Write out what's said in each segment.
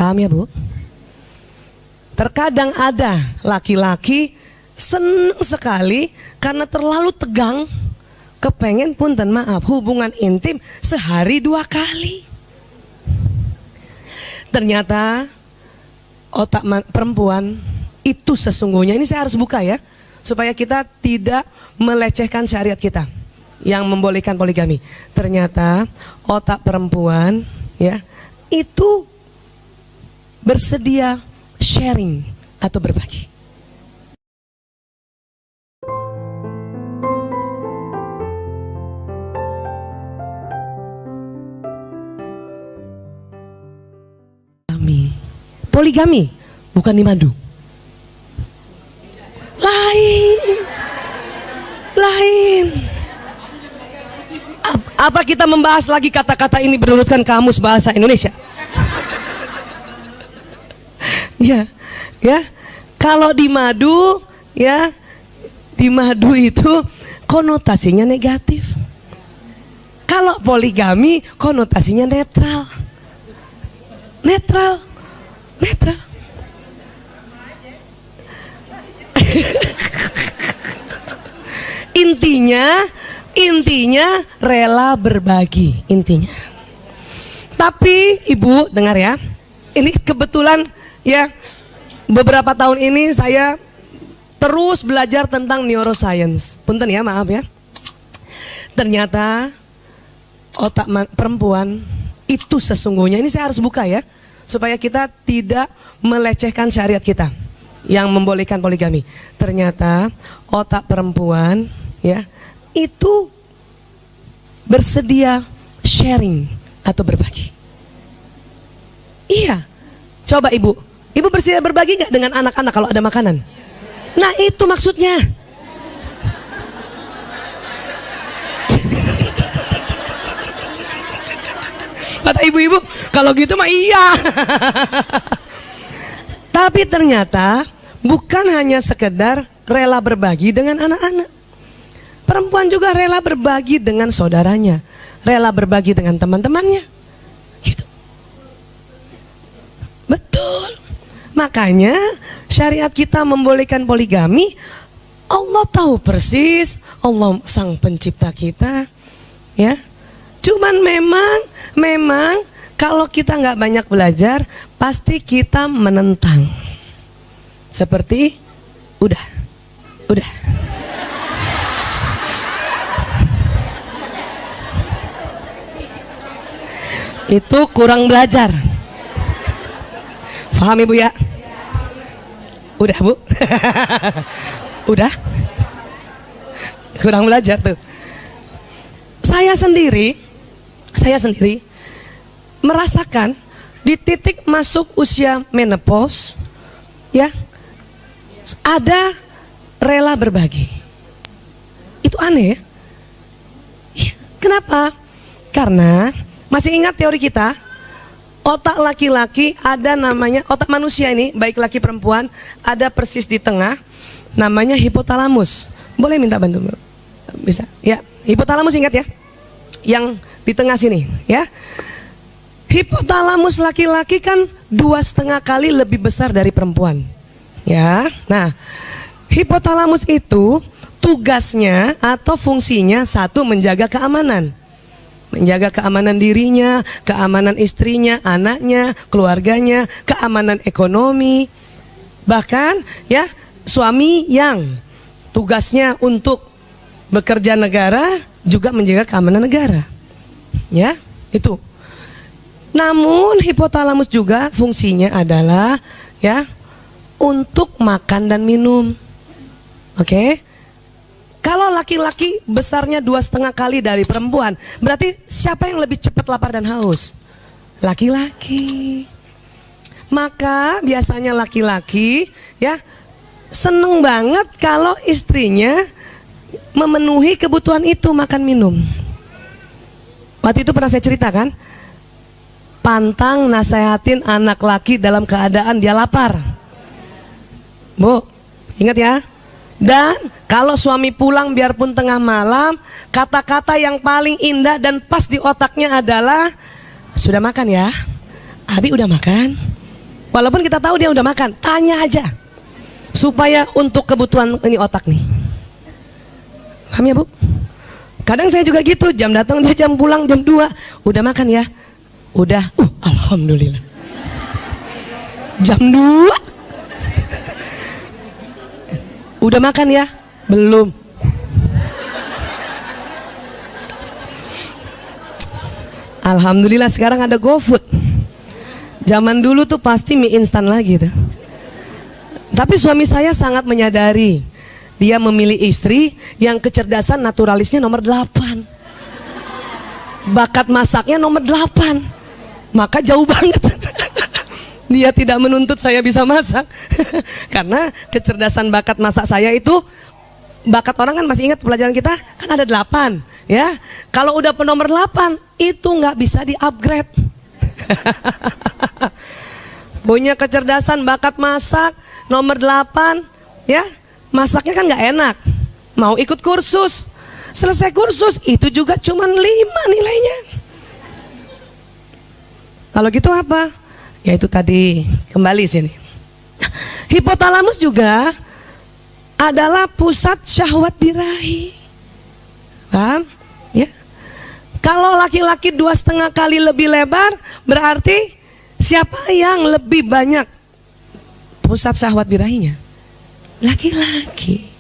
Paham ya Bu? Terkadang ada laki-laki senang sekali karena terlalu tegang, kepengen punten maaf hubungan intim sehari 2 kali. Ternyata otak perempuan itu sesungguhnya, ini saya harus buka ya, supaya kita tidak melecehkan syariat kita yang membolehkan poligami. Ternyata otak perempuan ya itu bersedia sharing atau berbagi. Poligami bukan dimadu. Lain. Apa kita membahas lagi kata-kata ini berurutkan kamus bahasa Indonesia? Ya. Kalau di madu, ya, di madu itu konotasinya negatif. Kalau poligami konotasinya netral. Intinya rela berbagi intinya. Tapi Ibu dengar ya, ini kebetulan ya beberapa tahun ini saya terus belajar tentang neuroscience. Punten ya, maaf ya. Ternyata otak perempuan itu sesungguhnya, ini saya harus buka ya, supaya kita tidak melecehkan syariat kita yang membolehkan poligami. Ternyata otak perempuan ya itu bersedia sharing atau berbagi. Iya, coba ibu bersedia berbagi nggak dengan anak-anak kalau ada makanan? Nah itu maksudnya. Kata ibu-ibu, kalau gitu mah iya. Tapi ternyata bukan hanya sekedar rela berbagi dengan anak-anak. Perempuan juga rela berbagi dengan saudaranya, rela berbagi dengan teman-temannya. Gitu. Betul. Makanya syariat kita membolehkan poligami. Allah tahu persis, Allah sang pencipta kita, ya. Cuman memang kalau kita nggak banyak belajar, pasti kita menentang. Seperti udah. Itu kurang belajar. Paham Ibu ya? Udah Bu. Udah. Kurang belajar tuh. Saya sendiri merasakan di titik masuk usia menopause ya, ada rela berbagi. Itu aneh ya. Kenapa? Karena masih ingat teori kita, otak laki-laki ada namanya, otak manusia ini baik laki perempuan ada persis di tengah, namanya hipotalamus. Boleh minta bantu? Bisa ya, hipotalamus ingat ya, yang di tengah sini ya. Hipotalamus laki-laki kan 2,5 kali lebih besar dari perempuan ya. Nah hipotalamus itu tugasnya atau fungsinya satu, menjaga keamanan. Menjaga keamanan dirinya, keamanan istrinya, anaknya, keluarganya, keamanan ekonomi. Bahkan ya suami yang tugasnya untuk bekerja negara juga menjaga keamanan negara. Ya, itu. Namun hipotalamus juga fungsinya adalah ya untuk makan dan minum. Oke. Kalau laki-laki besarnya 2,5 kali dari perempuan, berarti siapa yang lebih cepat lapar dan haus? Laki-laki. Maka biasanya laki-laki ya seneng banget kalau istrinya memenuhi kebutuhan itu, makan minum. Waktu itu pernah saya ceritakan, pantang nasehatin anak laki dalam keadaan dia lapar. Bu, ingat ya. Dan kalau suami pulang biarpun tengah malam, kata-kata yang paling indah dan pas di otaknya adalah, sudah makan ya? Abi udah makan? Walaupun kita tahu dia udah makan, tanya aja. Supaya untuk kebutuhan ini otak nih. Paham ya Bu? Kadang saya juga gitu, jam datang dia jam pulang jam 2. Udah makan ya? Udah. Alhamdulillah. Jam 2. Udah makan ya? Belum. Alhamdulillah sekarang ada GoFood. Zaman dulu tuh pasti mie instan lagi tuh. Tapi suami saya sangat menyadari. Dia memilih istri yang kecerdasan naturalisnya nomor 8. Bakat masaknya nomor 8. Maka jauh banget. Dia tidak menuntut saya bisa masak. Karena kecerdasan bakat masak saya itu, bakat orang kan masih ingat pelajaran kita kan ada 8 ya. Kalau udah penomor 8 itu nggak bisa di-upgrade. Punya kecerdasan bakat masak nomor 8 ya. Masaknya kan nggak enak. Mau ikut kursus. Selesai kursus itu juga cuman 5 nilainya. Kalau gitu apa? Ya itu tadi, kembali sini. Hipotalamus juga adalah pusat syahwat birahi. Paham? Ya. Kalau laki-laki 2,5 kali lebih lebar, berarti siapa yang lebih banyak pusat syahwat birahinya? Laki-laki.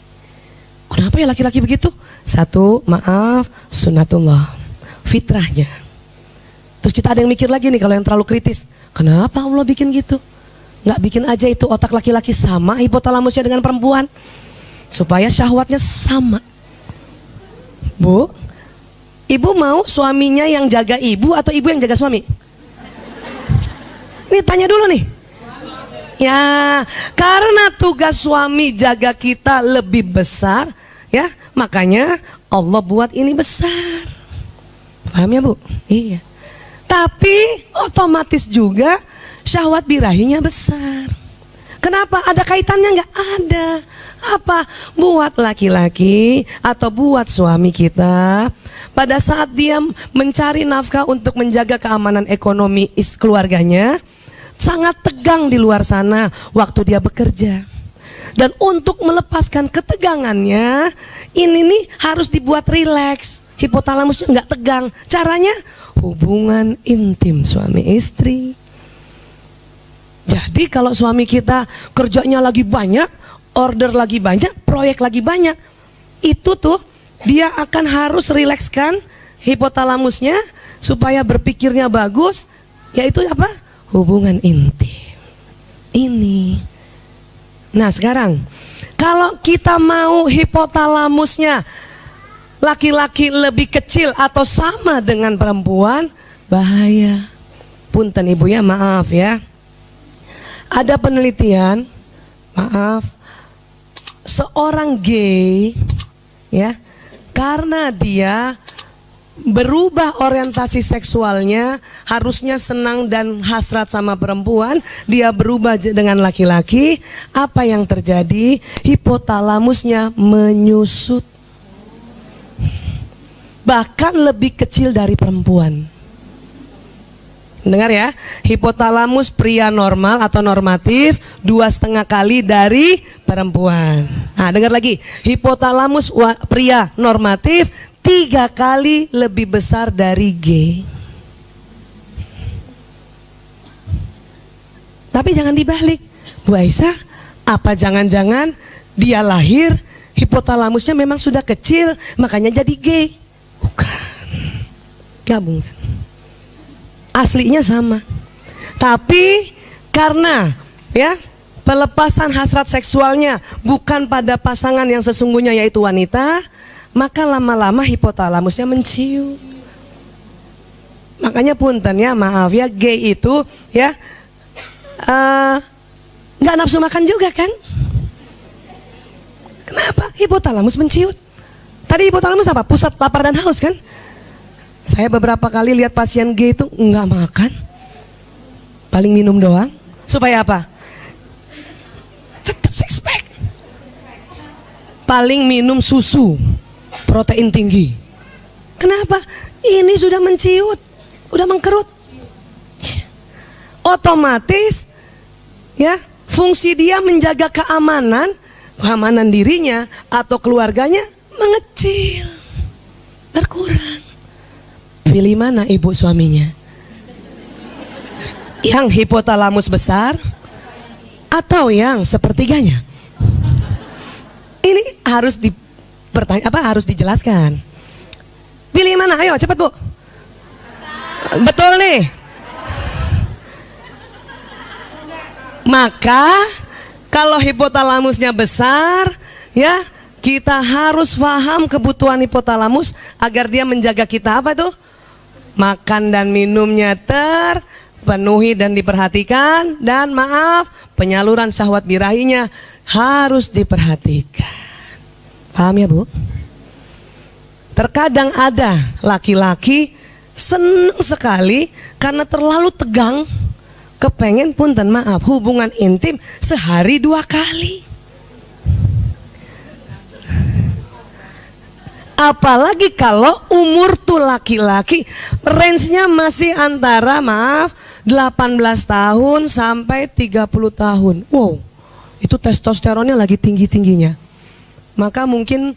Kenapa ya laki-laki begitu? Satu, maaf, sunnatullah, fitrahnya. Terus kita ada yang mikir lagi nih kalau yang terlalu kritis. Kenapa Allah bikin gitu? Nggak bikin aja itu otak laki-laki sama hipotalamusnya dengan perempuan, supaya syahwatnya sama. Bu, ibu mau suaminya yang jaga ibu atau ibu yang jaga suami? Ini tanya dulu nih. Ya, karena tugas suami jaga kita lebih besar, ya, makanya Allah buat ini besar. Paham ya Bu? Iya. Tapi otomatis juga syahwat birahinya besar. Kenapa? Ada kaitannya nggak? Ada. Apa? Buat laki-laki atau buat suami kita, pada saat dia mencari nafkah untuk menjaga keamanan ekonomi keluarganya, sangat tegang di luar sana waktu dia bekerja. Dan untuk melepaskan ketegangannya, ini nih harus dibuat rileks. Hipotalamusnya nggak tegang. Caranya hubungan intim suami istri. Jadi kalau suami kita kerjanya lagi banyak, order lagi banyak, proyek lagi banyak, itu tuh dia akan harus rilekskan hipotalamusnya supaya berpikirnya bagus, yaitu apa? Hubungan intim. Ini. Nah sekarang, kalau kita mau hipotalamusnya laki-laki lebih kecil atau sama dengan perempuan, bahaya. Punten ibu ya, maaf ya. Ada penelitian, maaf, seorang gay ya, karena dia berubah orientasi seksualnya, harusnya senang dan hasrat sama perempuan, dia berubah dengan laki-laki. Apa yang terjadi? Hipotalamusnya menyusut, bahkan lebih kecil dari perempuan. Dengar ya, hipotalamus pria normal atau normatif 2,5 kali dari perempuan. Nah dengar lagi, hipotalamus pria normatif 3 kali lebih besar dari G. Tapi jangan dibalik, Bu Aisyah, apa jangan-jangan dia lahir hipotalamusnya memang sudah kecil makanya jadi G? Bukan, gabungkan. Aslinya sama. Tapi karena ya pelepasan hasrat seksualnya bukan pada pasangan yang sesungguhnya yaitu wanita, maka lama-lama hipotalamusnya menciut. Makanya punten ya, maaf ya, gay itu ya nggak nafsu makan juga kan? Kenapa? Hipotalamus menciut. Tadi hipotalamus apa? Pusat lapar dan haus kan? Saya beberapa kali lihat pasien gay itu nggak makan, paling minum doang. Supaya apa? Tetap six pack. Paling minum susu, protein tinggi. Kenapa? Ini sudah menciut, udah mengkerut. Otomatis ya, fungsi dia menjaga keamanan dirinya atau keluarganya mengecil, berkurang. Pilih mana ibu suaminya? Yang hipotalamus besar atau yang sepertiganya? Ini harus harus dijelaskan. Pilih mana? Ayo cepat Bu. Betul nih. Maka kalau hipotalamusnya besar, ya, kita harus paham kebutuhan hipotalamus agar dia menjaga kita apa tuh? Makan dan minumnya terpenuhi dan diperhatikan, dan maaf, penyaluran syahwat birahinya harus diperhatikan. Paham ya Bu? Terkadang ada laki-laki senang sekali karena terlalu tegang, kepengen punten maaf hubungan intim sehari 2 kali. Apalagi kalau umur tuh laki-laki range-nya masih antara 18 tahun sampai 30 tahun. Wow, itu testosteronnya lagi tinggi-tingginya. Maka mungkin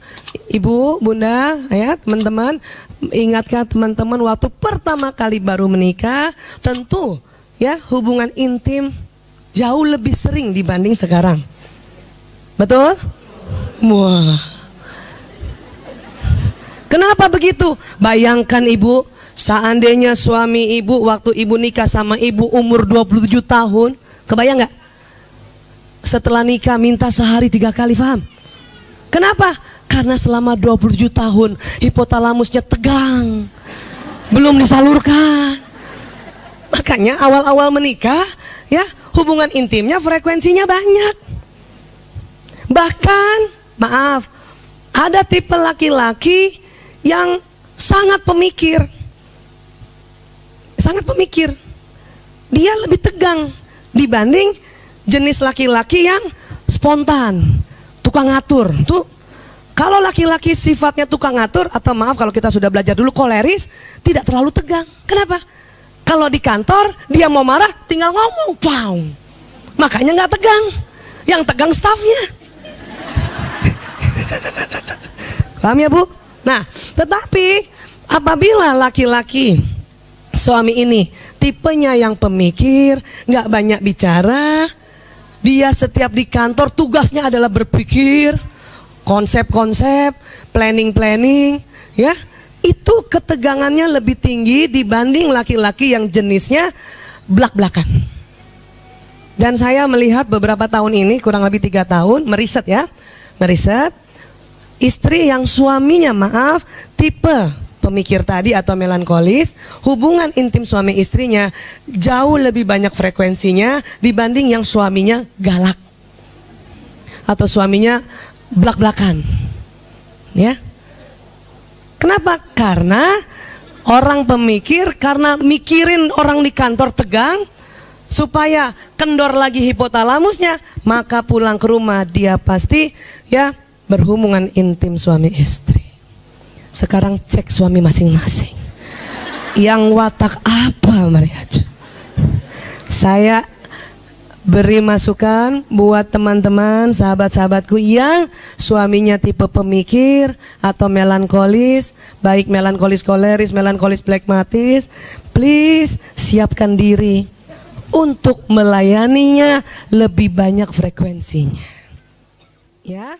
ibu, bunda, ya teman-teman, ingatkan teman-teman waktu pertama kali baru menikah, tentu ya hubungan intim jauh lebih sering dibanding sekarang. Betul? Wah. Kenapa begitu? Bayangkan ibu, seandainya suami ibu waktu ibu nikah sama ibu umur 27 tahun, kebayang nggak? Setelah nikah minta sehari 3 kali, paham? Kenapa? Karena selama 27 tahun hipotalamusnya tegang, belum disalurkan. Makanya awal-awal menikah, ya hubungan intimnya frekuensinya banyak. Bahkan, maaf, ada tipe laki-laki yang sangat pemikir. Sangat pemikir. Dia lebih tegang dibanding jenis laki-laki yang spontan, tukang ngatur. Tuh, kalau laki-laki sifatnya tukang ngatur, atau maaf kalau kita sudah belajar dulu koleris, tidak terlalu tegang. Kenapa? Kalau di kantor dia mau marah tinggal ngomong, pow. Makanya nggak tegang. Yang tegang stafnya. Paham ya Bu? Nah, tetapi apabila laki-laki suami ini tipenya yang pemikir, nggak banyak bicara, dia setiap di kantor tugasnya adalah berpikir, konsep-konsep, planning-planning, ya, itu ketegangannya lebih tinggi dibanding laki-laki yang jenisnya blak-blakan. Dan saya melihat beberapa tahun ini, kurang lebih 3 tahun, meriset ya, istri yang suaminya maaf tipe pemikir tadi atau melankolis, hubungan intim suami istrinya jauh lebih banyak frekuensinya dibanding yang suaminya galak atau suaminya blak-blakan. Ya. Kenapa? Karena orang pemikir, karena mikirin orang di kantor tegang, supaya kendor lagi hipotalamusnya, maka pulang ke rumah dia pasti ya berhubungan intim suami istri. Sekarang cek suami masing-masing. Yang watak apa mereka? Saya beri masukan buat teman-teman, sahabat-sahabatku yang suaminya tipe pemikir atau melankolis, baik melankolis koleris, melankolis plekmatis, please siapkan diri untuk melayaninya lebih banyak frekuensinya. Ya.